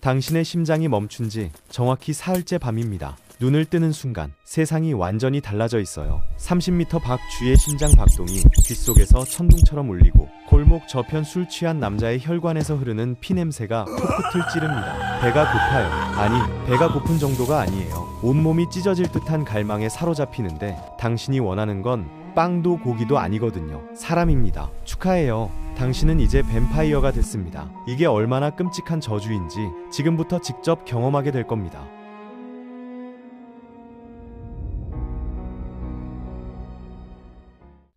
당신의 심장이 멈춘 지 정확히 사흘째 밤입니다. 눈을 뜨는 순간 세상이 완전히 달라져 있어요. 30m 밖 주의 심장 박동이 귓속에서 천둥처럼 울리고 골목 저편 술 취한 남자의 혈관에서 흐르는 피 냄새가 코끝을 찌릅니다. 배가 고파요. 아니, 배가 고픈 정도가 아니에요. 온몸이 찢어질 듯한 갈망에 사로잡히는데 당신이 원하는 건 빵도 고기도 아니거든요. 사람입니다. 축하해요. 당신은 이제 뱀파이어가 됐습니다. 이게 얼마나 끔찍한 저주인지 지금부터 직접 경험하게 될 겁니다.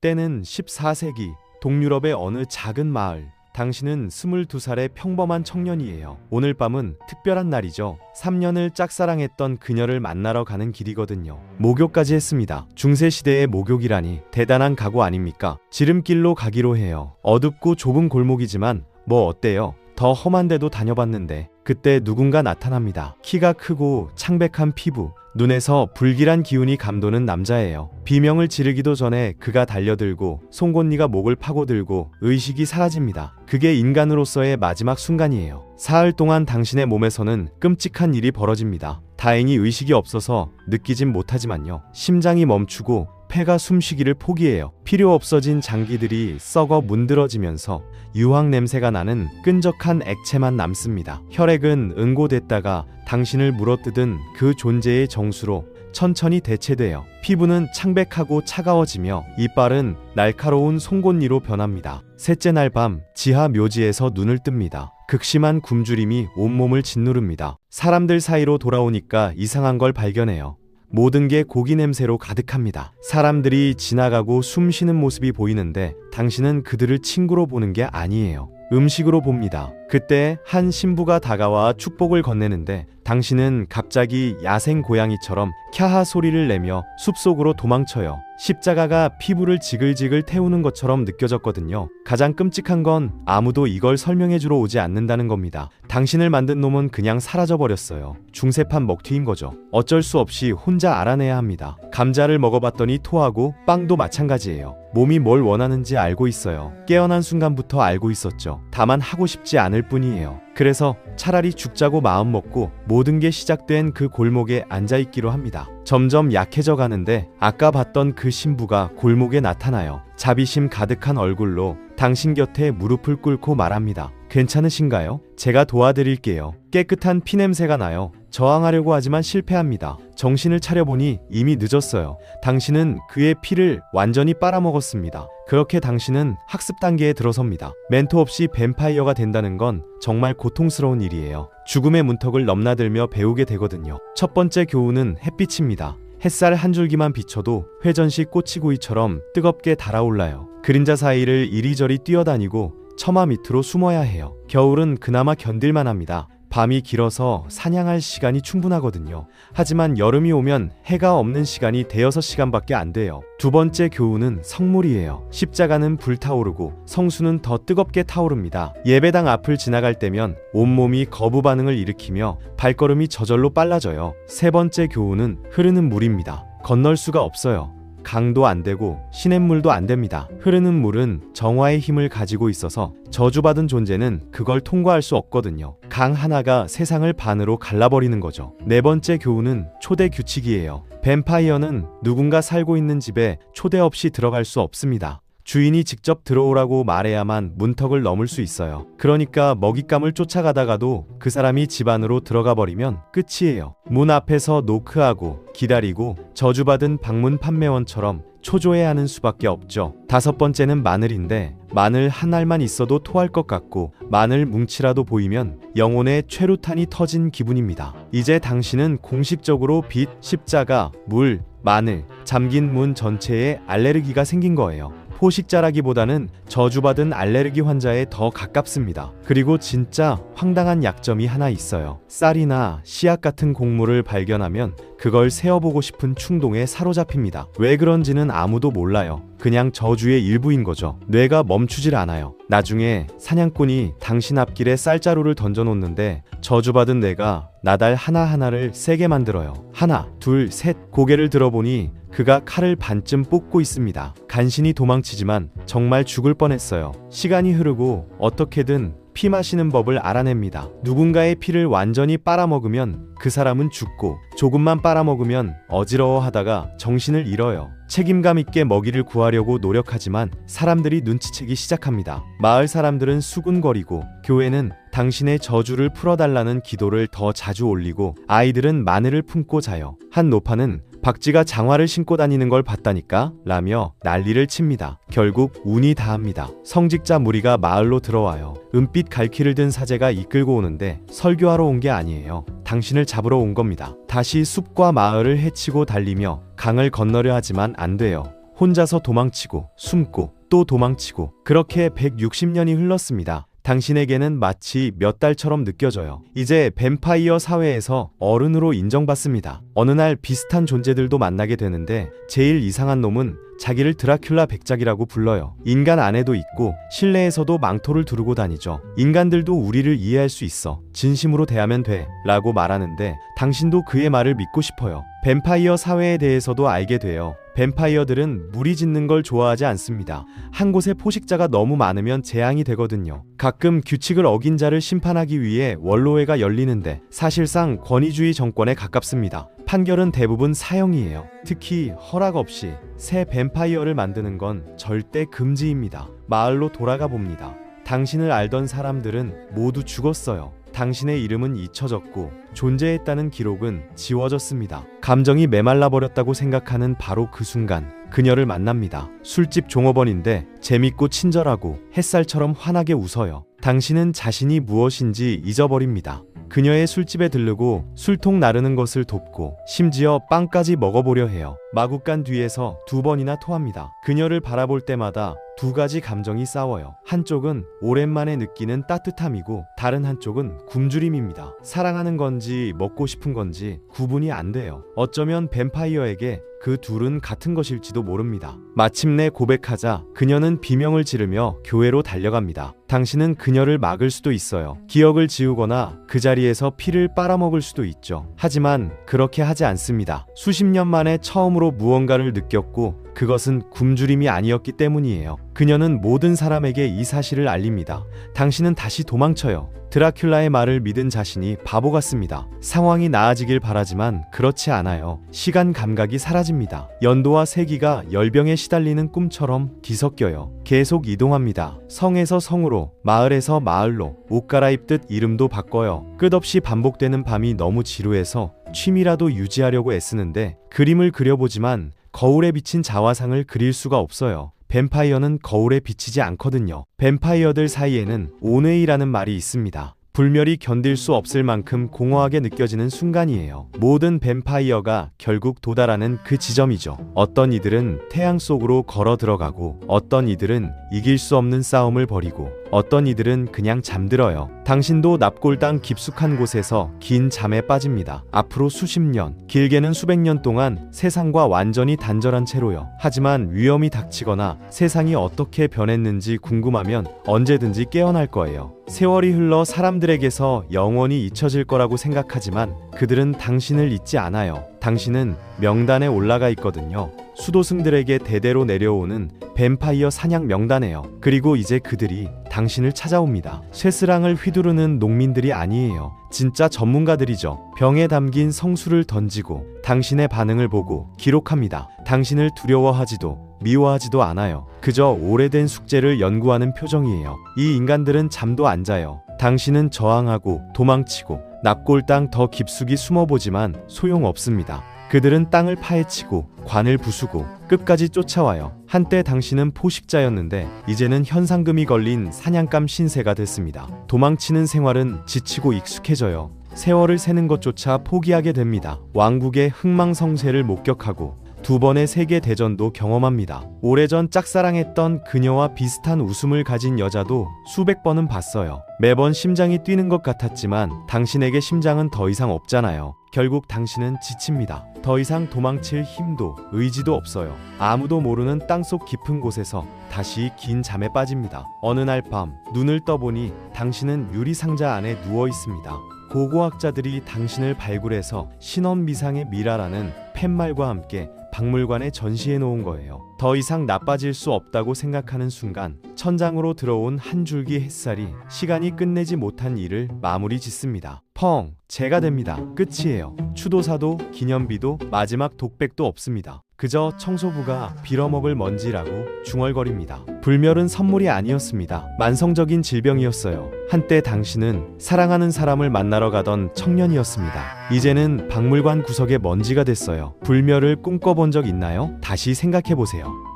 때는 14세기 동유럽의 어느 작은 마을. 당신은 22살의 평범한 청년이에요. 오늘 밤은 특별한 날이죠. 3년을 짝사랑했던 그녀를 만나러 가는 길이거든요. 목욕까지 했습니다. 중세시대의 목욕이라니 대단한 각오 아닙니까? 지름길로 가기로 해요. 어둡고 좁은 골목이지만 뭐 어때요? 더 험한 데도 다녀봤는데 그때 누군가 나타납니다. 키가 크고 창백한 피부, 눈에서 불길한 기운이 감도는 남자예요. 비명을 지르기도 전에 그가 달려들고 송곳니가 목을 파고들고 의식이 사라집니다. 그게 인간으로서의 마지막 순간이에요. 사흘 동안 당신의 몸에서는 끔찍한 일이 벌어집니다. 다행히 의식이 없어서 느끼진 못하지만요. 심장이 멈추고 폐가 숨쉬기를 포기해요. 필요 없어진 장기들이 썩어 문드러지면서 유황 냄새가 나는 끈적한 액체만 남습니다. 혈액은 응고됐다가 당신을 물어뜯은 그 존재의 정수로 천천히 대체돼요. 피부는 창백하고 차가워지며 이빨은 날카로운 송곳니로 변합니다. 셋째 날 밤 지하 묘지에서 눈을 뜹니다. 극심한 굶주림이 온몸을 짓누릅니다. 사람들 사이로 돌아오니까 이상한 걸 발견해요. 모든 게 고기 냄새로 가득합니다. 사람들이 지나가고 숨 쉬는 모습이 보이는데 당신은 그들을 친구로 보는 게 아니에요. 음식으로 봅니다. 그때 한 신부가 다가와 축복을 건네는데 당신은 갑자기 야생 고양이처럼 캬하 소리를 내며 숲속으로 도망쳐요. 십자가가 피부를 지글지글 태우는 것처럼 느껴졌거든요. 가장 끔찍한 건 아무도 이걸 설명해주러 오지 않는다는 겁니다. 당신을 만든 놈은 그냥 사라져버렸어요. 중세판 먹튀인 거죠. 어쩔 수 없이 혼자 알아내야 합니다. 감자를 먹어봤더니 토하고 빵도 마찬가지예요. 몸이 뭘 원하는지 알고 있어요. 깨어난 순간부터 알고 있었죠. 다만 하고 싶지 않을 뿐이에요. 그래서 차라리 죽자고 마음먹고 모든 게 시작된 그 골목에 앉아있기로 합니다. 점점 약해져 가는데 아까 봤던 그 신부가 골목에 나타나요. 자비심 가득한 얼굴로 당신 곁에 무릎을 꿇고 말합니다. 괜찮으신가요? 제가 도와드릴게요. 깨끗한 피냄새가 나요. 저항하려고 하지만 실패합니다. 정신을 차려보니 이미 늦었어요. 당신은 그의 피를 완전히 빨아먹었습니다. 그렇게 당신은 학습 단계에 들어섭니다. 멘토 없이 뱀파이어가 된다는 건 정말 고통스러운 일이에요. 죽음의 문턱을 넘나들며 배우게 되거든요. 첫 번째 교훈은 햇빛입니다. 햇살 한 줄기만 비춰도 회전식 꼬치구이처럼 뜨겁게 달아올라요. 그림자 사이를 이리저리 뛰어다니고 처마 밑으로 숨어야 해요. 겨울은 그나마 견딜만 합니다. 밤이 길어서 사냥할 시간이 충분하거든요. 하지만 여름이 오면 해가 없는 시간이 대여섯 시간밖에 안 돼요. 두 번째 교훈은 성물이에요. 십자가는 불타오르고 성수는 더 뜨겁게 타오릅니다. 예배당 앞을 지나갈 때면 온몸이 거부 반응을 일으키며 발걸음이 저절로 빨라져요. 세 번째 교훈은 흐르는 물입니다. 건널 수가 없어요. 강도 안 되고 시냇물도 안 됩니다. 흐르는 물은 정화의 힘을 가지고 있어서 저주받은 존재는 그걸 통과할 수 없거든요. 강 하나가 세상을 반으로 갈라버리는 거죠. 네 번째 교훈은 초대 규칙이에요. 뱀파이어는 누군가 살고 있는 집에 초대 없이 들어갈 수 없습니다. 주인이 직접 들어오라고 말해야만 문턱을 넘을 수 있어요. 그러니까 먹잇감을 쫓아가다가도 그 사람이 집 안으로 들어가 버리면 끝이에요. 문 앞에서 노크하고 기다리고 저주받은 방문 판매원처럼 초조해 하는 수밖에 없죠. 다섯 번째는 마늘인데 마늘 한 알만 있어도 토할 것 같고 마늘 뭉치라도 보이면 영혼의 최루탄이 터진 기분입니다. 이제 당신은 공식적으로 빛, 십자가, 물, 마늘, 잠긴 문 전체에 알레르기가 생긴 거예요. 포식자라기보다는 저주받은 알레르기 환자에 더 가깝습니다. 그리고 진짜 황당한 약점이 하나 있어요. 쌀이나 씨앗 같은 곡물을 발견하면 그걸 세어보고 싶은 충동에 사로잡힙니다. 왜 그런지는 아무도 몰라요. 그냥 저주의 일부인 거죠. 뇌가 멈추질 않아요. 나중에 사냥꾼이 당신 앞길에 쌀자루를 던져놓는데 저주받은 뇌가 나달 하나하나를 세게 만들어요. 하나, 둘, 셋. 고개를 들어보니 그가 칼을 반쯤 뽑고 있습니다. 간신히 도망치지만 정말 죽을 뻔했어요. 시간이 흐르고 어떻게든 피 마시는 법을 알아냅니다. 누군가의 피를 완전히 빨아먹으면 그 사람은 죽고 조금만 빨아먹으면 어지러워하다가 정신을 잃어요. 책임감 있게 먹이를 구하려고 노력하지만 사람들이 눈치채기 시작합니다. 마을 사람들은 수군거리고 교회는 당신의 저주를 풀어달라는 기도를 더 자주 올리고 아이들은 마늘을 품고 자요. 한 노파는 박쥐가 장화를 신고 다니는 걸 봤다니까 라며 난리를 칩니다. 결국 운이 다합니다. 성직자 무리가 마을로 들어와요. 은빛 갈퀴를 든 사제가 이끌고 오는데 설교하러 온 게 아니에요. 당신을 잡으러 온 겁니다. 다시 숲과 마을을 헤치고 달리며 강을 건너려 하지만 안 돼요. 혼자서 도망치고 숨고 또 도망치고 그렇게 160년이 흘렀습니다. 당신에게는 마치 몇 달처럼 느껴져요. 이제 뱀파이어 사회에서 어른으로 인정받습니다. 어느 날 비슷한 존재들도 만나게 되는데 제일 이상한 놈은 자기를 드라큘라 백작이라고 불러요. 인간 안에도 있고 실내에서도 망토를 두르고 다니죠. 인간들도 우리를 이해할 수 있어. 진심으로 대하면 돼 라고 말하는데 당신도 그의 말을 믿고 싶어요. 뱀파이어 사회에 대해서도 알게 돼요. 뱀파이어들은 무리 짓는 걸 좋아하지 않습니다. 한 곳에 포식자가 너무 많으면 재앙이 되거든요. 가끔 규칙을 어긴 자를 심판하기 위해 원로회가 열리는데 사실상 권위주의 정권에 가깝습니다. 판결은 대부분 사형이에요. 특히 허락 없이 새 뱀파이어를 만드는 건 절대 금지입니다. 마을로 돌아가 봅니다. 당신을 알던 사람들은 모두 죽었어요. 당신의 이름은 잊혀졌고 존재했다는 기록은 지워졌습니다. 감정이 메말라 버렸다고 생각하는 바로 그 순간 그녀를 만납니다. 술집 종업원인데 재밌고 친절하고 햇살처럼 환하게 웃어요. 당신은 자신이 무엇인지 잊어버립니다. 그녀의 술집에 들르고 술통 나르는 것을 돕고 심지어 빵까지 먹어보려 해요. 마구간 뒤에서 2번이나 토합니다. 그녀를 바라볼 때마다 두 가지 감정이 싸워요. 한쪽은 오랜만에 느끼는 따뜻함이고 다른 한쪽은 굶주림입니다. 사랑하는 건지 먹고 싶은 건지 구분이 안 돼요. 어쩌면 뱀파이어에게 그 둘은 같은 것일지도 모릅니다. 마침내 고백하자 그녀는 비명을 지르며 교회로 달려갑니다. 당신은 그녀를 막을 수도 있어요. 기억을 지우거나 그 자리에서 피를 빨아먹을 수도 있죠. 하지만 그렇게 하지 않습니다. 수십 년 만에 처음으로 무언가를 느꼈고 그것은 굶주림이 아니었기 때문이에요. 그녀는 모든 사람에게 이 사실을 알립니다. 당신은 다시 도망쳐요. 드라큘라의 말을 믿은 자신이 바보 같습니다. 상황이 나아지길 바라지만 그렇지 않아요. 시간 감각이 사라집니다. 연도와 세기가 열병에 시달리는 꿈처럼 뒤섞여요. 계속 이동합니다. 성에서 성으로, 마을에서 마을로, 옷 갈아입듯 이름도 바꿔요. 끝없이 반복되는 밤이 너무 지루해서 취미라도 유지하려고 애쓰는데 그림을 그려보지만 거울에 비친 자화상을 그릴 수가 없어요. 뱀파이어는 거울에 비치지 않거든요. 뱀파이어들 사이에는 온웨이라는 말이 있습니다. 불멸이 견딜 수 없을 만큼 공허하게 느껴지는 순간이에요. 모든 뱀파이어가 결국 도달하는 그 지점이죠. 어떤 이들은 태양 속으로 걸어 들어가고 어떤 이들은 이길 수 없는 싸움을 벌이고 어떤 이들은 그냥 잠들어요. 당신도 납골당 깊숙한 곳에서 긴 잠에 빠집니다. 앞으로 수십 년, 길게는 수백 년 동안 세상과 완전히 단절한 채로요. 하지만 위험이 닥치거나 세상이 어떻게 변했는지 궁금하면 언제든지 깨어날 거예요. 세월이 흘러 사람들에게서 영원히 잊혀질 거라고 생각하지만 그들은 당신을 잊지 않아요. 당신은 명단에 올라가 있거든요. 수도승들에게 대대로 내려오는 뱀파이어 사냥 명단에요. 그리고 이제 그들이 당신을 찾아옵니다. 쇠스랑을 휘두르는 농민들이 아니에요. 진짜 전문가들이죠. 병에 담긴 성수를 던지고 당신의 반응을 보고 기록합니다. 당신을 두려워하지도 미워하지도 않아요. 그저 오래된 숙제를 연구하는 표정이에요. 이 인간들은 잠도 안 자요. 당신은 저항하고 도망치고 납골당 더 깊숙이 숨어보지만 소용없습니다. 그들은 땅을 파헤치고 관을 부수고 끝까지 쫓아와요. 한때 당신은 포식자였는데 이제는 현상금이 걸린 사냥감 신세가 됐습니다. 도망치는 생활은 지치고 익숙해져요. 세월을 세는 것조차 포기하게 됩니다. 왕국의 흥망성쇠를 목격하고 2번의 세계대전도 경험합니다. 오래전 짝사랑했던 그녀와 비슷한 웃음을 가진 여자도 수백 번은 봤어요. 매번 심장이 뛰는 것 같았지만 당신에게 심장은 더 이상 없잖아요. 결국 당신은 지칩니다. 더 이상 도망칠 힘도 의지도 없어요. 아무도 모르는 땅속 깊은 곳에서 다시 긴 잠에 빠집니다. 어느 날 밤 눈을 떠보니 당신은 유리상자 안에 누워 있습니다. 고고학자들이 당신을 발굴해서 신원미상의 미라라는 팻말과 함께 박물관에 전시해 놓은 거예요. 더 이상 나빠질 수 없다고 생각하는 순간 천장으로 들어온 한 줄기 햇살이 시간이 끝내지 못한 일을 마무리 짓습니다. 펑! 재가 됩니다. 끝이에요. 추도사도 기념비도 마지막 독백도 없습니다. 그저 청소부가 빌어먹을 먼지라고 중얼거립니다. 불멸은 선물이 아니었습니다. 만성적인 질병이었어요. 한때 당신은 사랑하는 사람을 만나러 가던 청년이었습니다. 이제는 박물관 구석의 먼지가 됐어요. 불멸을 꿈꿔본 적 있나요? 다시 생각해보세요.